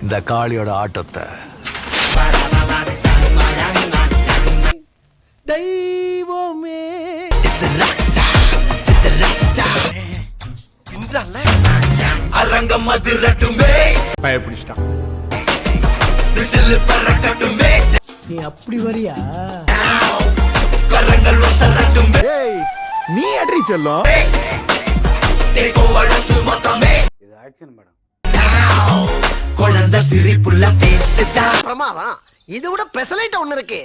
இந்த காளியோட ஆட்டத்தை. தெய்வமே அரங்கம் அதிரட்டுமே பயப்பிடிச்சிட்டான். நீ அப்படி வரியா? கரங்கள் ஒசரட்டுமே நீ அட்ரி செல்லும். தேக்கோ வழக்கு மொத்தமே இது ஆக்ஷன் மேடம். குழந்தை சிரிப்புள்ள பேசுதா பிரமாதம். இது விட பெசலைட் ஒண்ணு இருக்கு.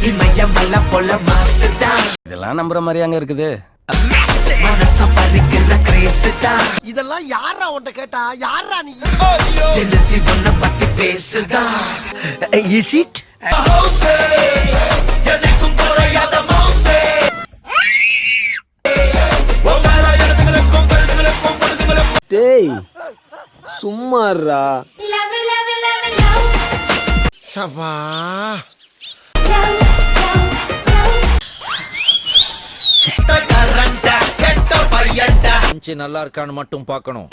இமயம் மல்ல போல மாசுதா. இதெல்லாம் நம்புற மாதிரியாங்க இருக்குது. மனச பறிக்கிற கிரேசுதா. இதெல்லாம் யாரா உன்கிட்ட கேட்டா? யாரா நீ? ஜெலசி ஒன்ன பத்தி பேசுதா. Is it? எனக்கும் குறையாத மௌசே. டேய் சும்மாறா. சவா நல்லா இருக்கான்னு மட்டும் பார்க்கணும்.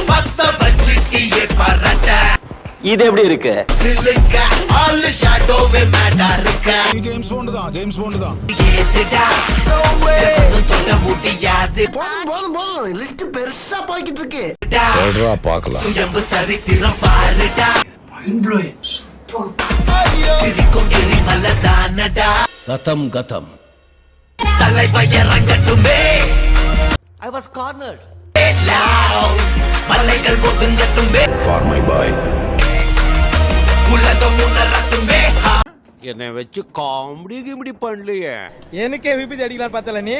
இது எப்படி இருக்கு? ஜேம்ஸ் பாண்ட் தான், ஜேம்ஸ் பாண்ட் தான். லிஸ்ட் பெருசா போய்கிட்டு இருக்கு. பார்க்கலாம். சுயம்பு சரித்திரம் பாருடா. சிரிக்கும் எரிமல தானடா. கதம் கதம். தலைவயரங்கட்டுமே. I was cornered. மலைகள் ஒதுங்கட்டுமே. For my boy. உலகம் உணரட்டுமே. என்னை வச்சு காமெடி கிமெடி பண்ணலையே. எனக்கே விபத்து அடிக்கலாம் பார்த்தல நீ.